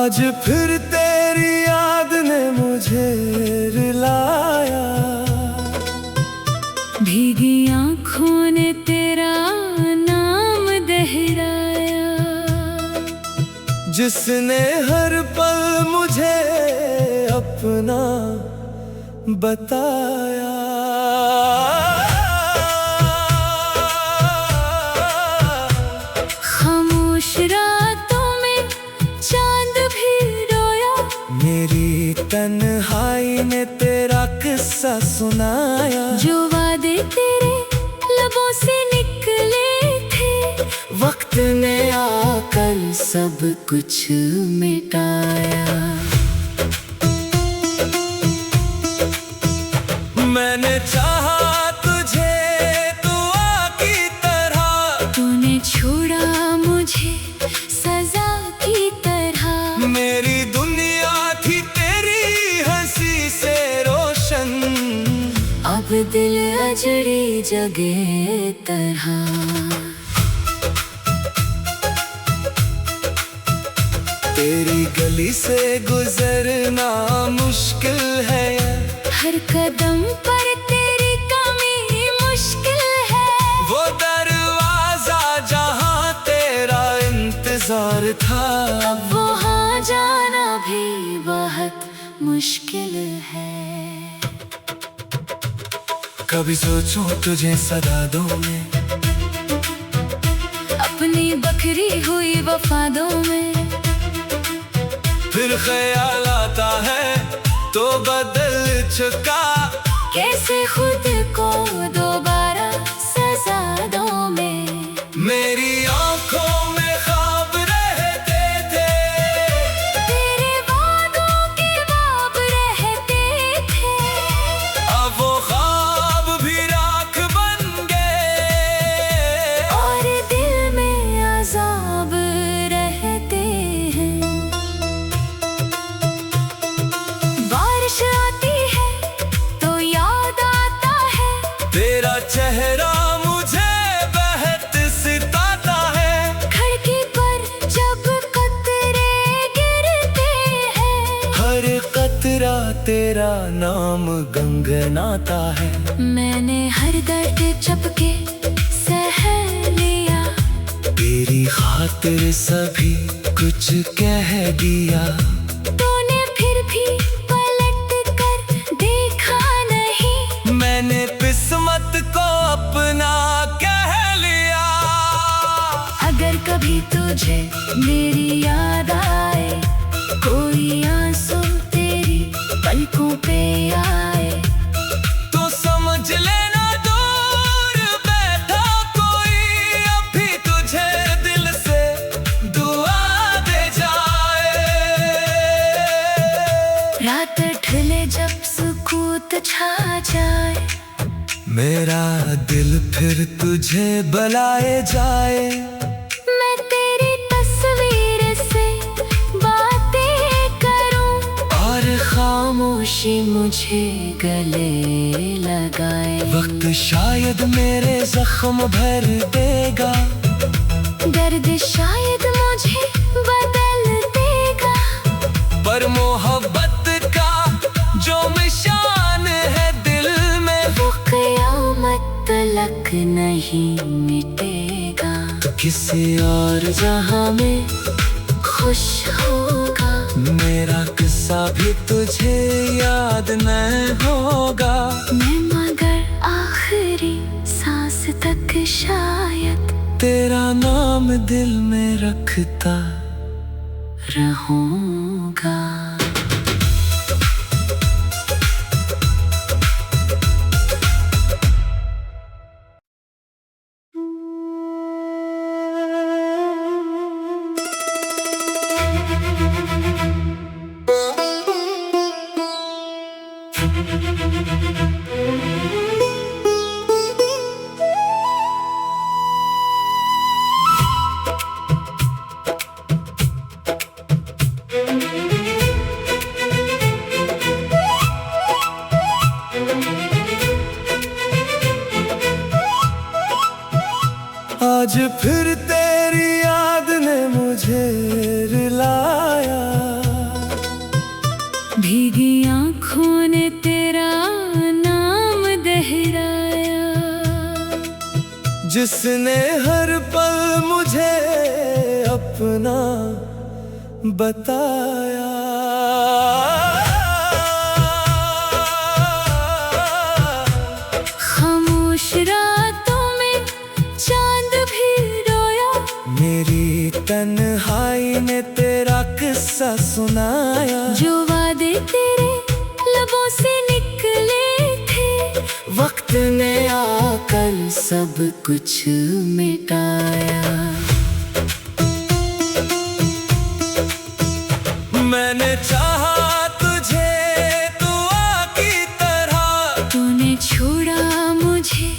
आज फिर तेरी याद ने मुझे रुलाया, भीगी आँखों ने तेरा नाम दोहराया, जिसने हर पल मुझे अपना बताया। खामोश रातों में चांद भी रोया, मेरी तन्हाई ने तेरा किस्सा सुनाया। जो वादे तेरे लबों से निकले थे, वक्त ने आकर सब कुछ मिटाया। मैंने चाहा तुझे दुआ की तरह, तूने छोड़ा मुझे सजा की तरह। मेरी दुनिया थी तेरी हंसी से रोशन, अब दिल अजड़ी जगह तरह। तेरी गली से गुजरना मुश्किल है, हर कदम पर तेरी कमी मुश्किल है। वो दरवाजा जहाँ तेरा इंतजार था, अब वहाँ जाना भी बहुत मुश्किल है। कभी सोचूं तुझे सदादों में, अपनी बखरी हुई वफादों में, फिर ख्याल आता है तो बदल चुका। कैसे खुद को दोबारा सजा दूं मैं। मेरी आंखों में ख्वाब रहते थे, तेरे वादों के ख्वाब रहते थे, अब वो ख्वाब भी राख बन गए, और दिल में अज़ाब रहते हैं। बारिश आती है तो याद आता है, तेरा चेहरा मुझे बहत सिताता है। खिड़की पर जब कतरे गिरते हैं, हर कतरा तेरा नाम गुनगुनाता है। मैंने हर दर्द चपके सह लिया, तेरी खातिर सभी कुछ कह दिया। तूने फिर भी पलट कर देखा नहीं, मैंने किस्मत को अपना कह लिया। अगर कभी तुझे मेरी याद आए, कोई आंसू तेरी पलकों पे आए, तो समझ लेना दूर बैठा कोई अभी तुझे दिल से दुआ दे जाए। रात ढले जब सुकूत छा जाए, मेरा दिल फिर तुझे बुलाए जाए। मैं तेरी तस्वीर से बातें करूं, और खामोशी मुझे गले लगाए। वक्त शायद मेरे जख्म भर देगा, दर्द शायद मुझे बदल देगा, पर मोहब्बत का जो निशान है दिल में, वो क़यामत तलक नहीं मिटेगा। किसी और जहां में खुश होगा, मेरा किस्सा भी तुझे याद न होगा। मैं मगर आखिरी सांस तक शायद तेरा नाम दिल में रखता रहूंगा। जिसने हर पल मुझे अपना बताया। खामोश रातों में चांद भी रोया, मेरी तन्हाई ने तेरा किस्सा सुनाया। जो वादे तेरे लबों से निकले थे, वक्त ने आकर सब कुछ मिटाया। मैंने चाहा तुझे दुआ की तरह, तूने छोड़ा मुझे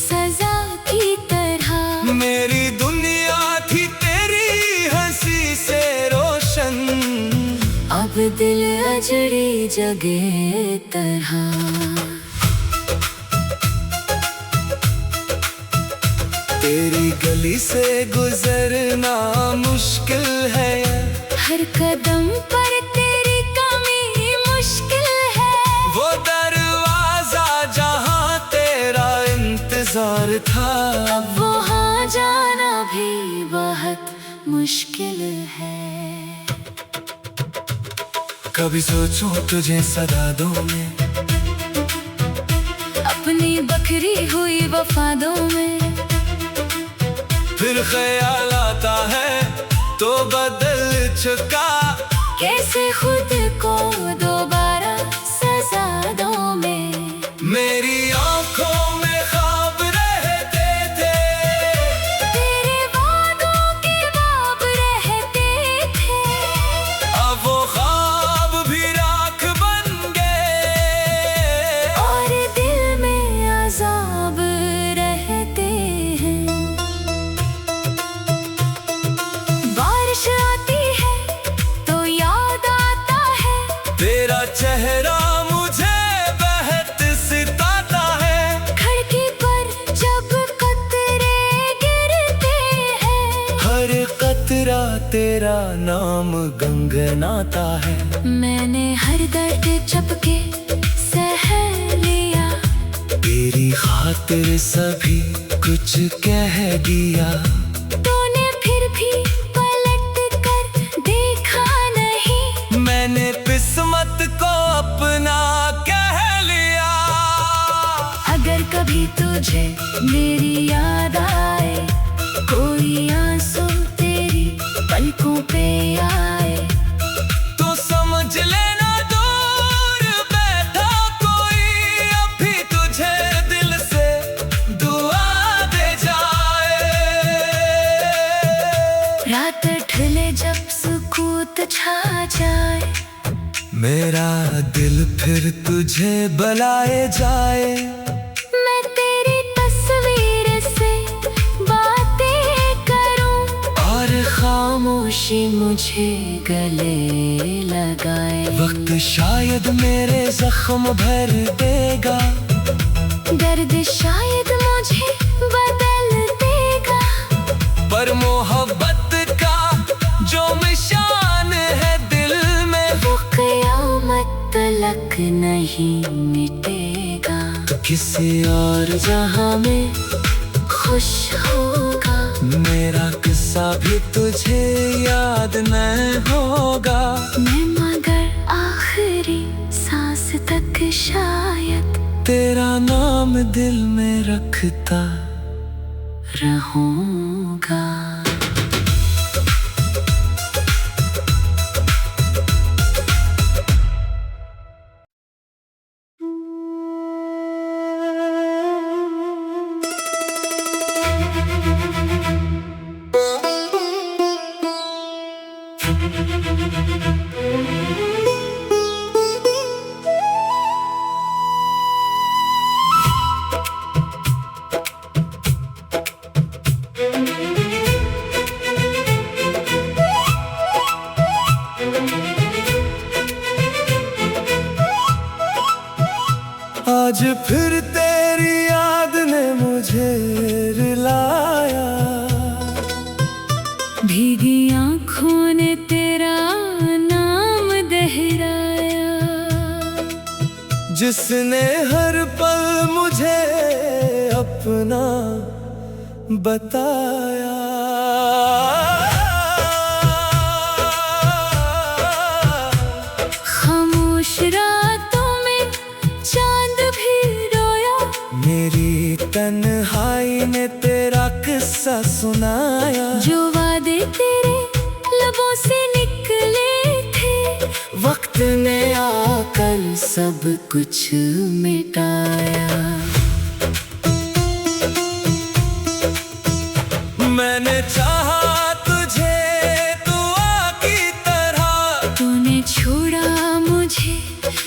सजा की तरह। मेरी दुनिया थी तेरी हंसी से रोशन, अब दिल अजड़ी जगह तरह। तेरी गली से गुजरना मुश्किल है, हर कदम पर तेरी कमी मुश्किल है। वो दरवाजा जहाँ तेरा इंतजार था, अब वहाँ जाना भी बहुत मुश्किल है। कभी सोचूं तुझे सदा दूं मैं, अपनी बखरी हुई वफादों में। फिर ख्याल आता है तो बदल चुका, कैसे खुद को दोबारा सजा दूं मैं। मेरी आंखों में ख्वाब रहते थे, तेरे वादों के ख्वाब रहते थे। अब वो ख्वाब भी राख बन गए, और दिल में अज़ाब रहते हैं। बारिश आती है तो याद आता है, तेरा चेहरा मुझे बहत सिताता है। खिड़की पर जब कतरे गिरते हैं, हर कतरा तेरा नाम गुनगुनाता है। मैंने हर दर्द चपके सह लिया, तेरी खातिर सभी कुछ कह दिया। तूने फिर भी पलट कर देखा नहीं, मैंने किस्मत को अपना कह लिया। अगर कभी तुझे मेरी याद आए, कोई आंसू तेरी पलकों पे आए, तो समझ लेना दूर बैठा कोई अभी तुझे दिल से दुआ दे जाए। रात ढले जब सुकूत छा जाए, मेरा दिल फिर तुझे बुलाए जाए। मैं तेरी तस्वीर से बातें करूं, और खामोशी मुझे गले लगाए। वक्त शायद मेरे जख्म भर देगा, दर्द शायद मुझे बदल देगा, पर मोहब्बत का जो निशान है दिल में, वो क़यामत तलक नहीं मिटेगा। तो किसी और जहाँ में खुश होगा, मेरा किस्सा भी तुझे याद न होगा। मैं मगर आखिरी सांस तक शायद तेरा नाम दिल में रखता रहूंगा। आज फिर तेरी याद ने मुझे रुलाया, भीगी आँखों ने तेरा नाम दोहराया। जिसने हर पल मुझे अपना बताया। खामोश रातों में चांद भी रोया, मेरी तन्हाई ने तेरा किस्सा सुनाया। जो वादे तेरे लबों से निकले थे, वक्त ने आकर सब कुछ मिटाया। मैंने चाहा तुझे दुआ की तरह, तूने छोड़ा मुझे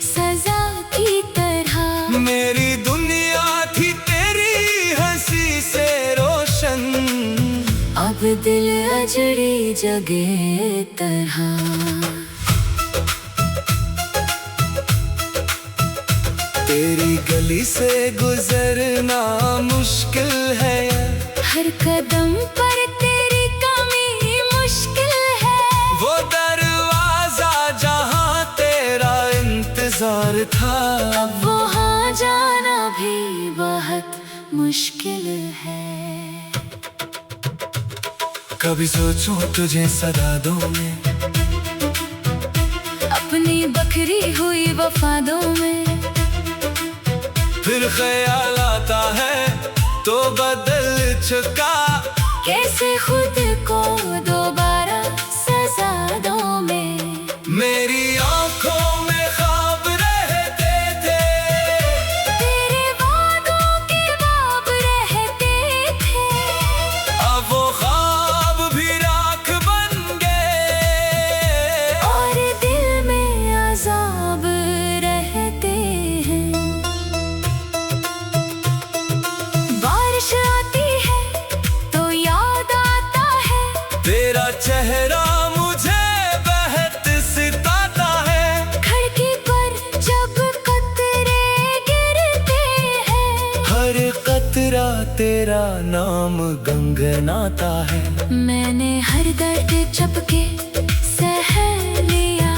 सजा की तरह। मेरी दुनिया थी तेरी हंसी से रोशन, अब दिल अजड़ी जगह तरह। तेरी गली से गुजरना मुश्किल है, हर कदम पर तेरी कमी मुश्किल है। वो दरवाजा जहाँ तेरा इंतजार था, अब वहाँ जाना भी बहुत मुश्किल है। कभी सोचूं तुझे सदादों में, अपनी बखरी हुई वफादों में। फिर ख्याल आता है तो बदल चुका, कैसे खुद को दोबारा सजा दूं मैं। मेरी आंखों में ख्वाब रहते थे, तेरे वादों के ख्वाब रहते थे। अब वो ख्वाब भी राख बन गए, और दिल में अज़ाब रहते हैं। बारिश आती है तो याद आता है, तेरा चेहरा मुझे बहत सिताता है। खिड़की पर जब कतरे गिरते हैं, हर कतरा तेरा नाम गंगनाता है। मैंने हर दर्द चपके सह लिया,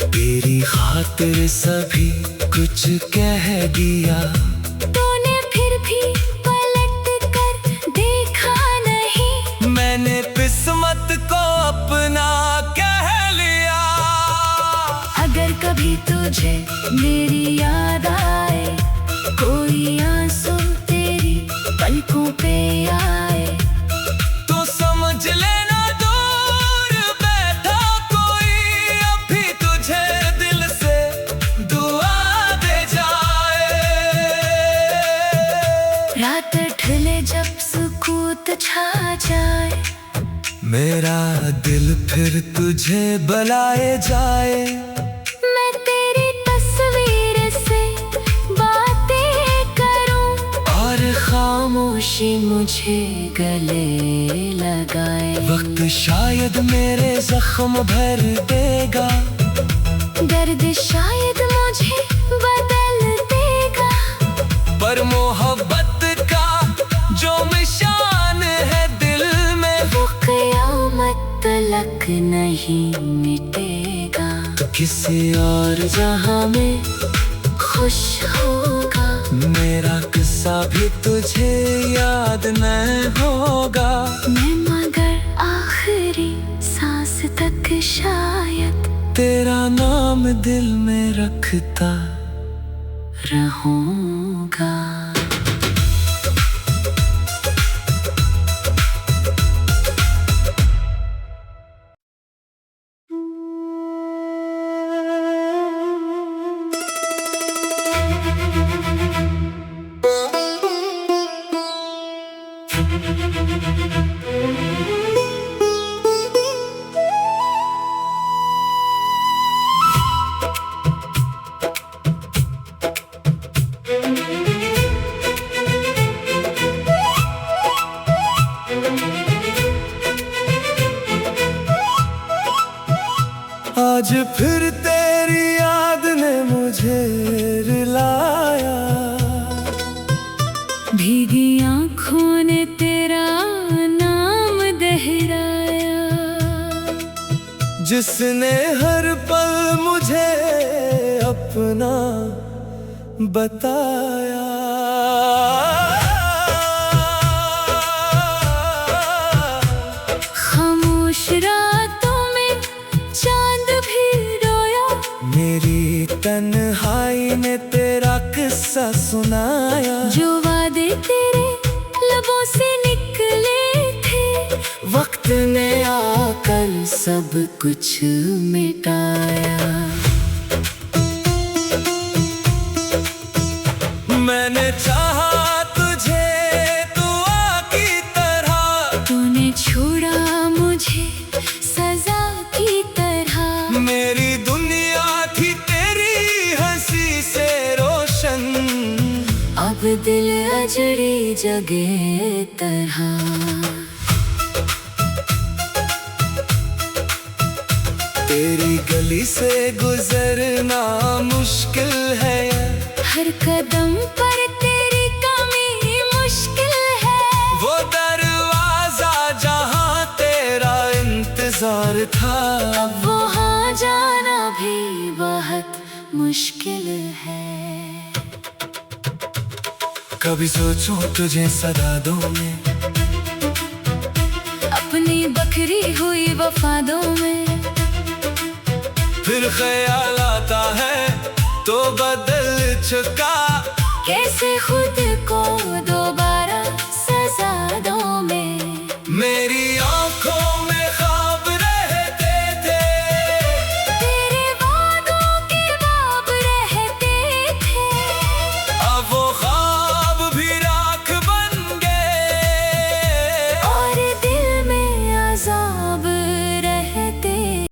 तेरी खातिर सभी कुछ कह दिया। तूने फिर भी पलट कर देखा नहीं, मैंने किस्मत को अपना कह लिया। अगर कभी तुझे मेरी याद आए, कोई आंसू तेरी पलकों पे आए, तो समझ लेना दूर बैठा कोई अभी तुझे दिल से दुआ दे जाए। रात ढले जब सुकूत छा जाए, मेरा दिल फिर तुझे बुलाए जाए। मैं तेरी तस्वीर से बातें करूं, और खामोशी मुझे गले लगाए। वक्त शायद मेरे जख्म भर देगा, दर्द शायद मुझे बदल देगा, पर मोहब्बत का जो निशान है दिल में, वो क़यामत तलक नहीं मिटेगा। तो किसी और जहाँ में खुश होगा, मेरा किस्सा भी तुझे याद न होगा। मैं मगर आखिरी सांस तक शायद तेरा नाम दिल में रखता रहूंगा। आज फिर तेरी याद ने मुझे रुलाया, भीगी आँखों ने तेरा नाम दोहराया, जिसने हर पल मुझे अपना बताया। सुनाया। जो वादे तेरे लबों से निकले थे, वक्त ने आकर सब कुछ मिटाया। मैंने चाहा तुझे दुआ की तरह, तूने छोड़ा मुझे सजा की तरह। मेरी दुनिया थी तेरी हंसी से रोशन, अब दिल अजड़ी जगे तरह। तेरी गली से गुजरना मुश्किल है, हर कदम पर तेरी कमी मुश्किल है। वो दरवाजा जहाँ तेरा इंतजार था, अब वहाँ जाना भी बहुत मुश्किल है। कभी सोचूं तुझे सदा दूं मैं, अपनी बखरी हुई वफादों में। फिर ख्याल आता है तो बदल चुका, कैसे खुद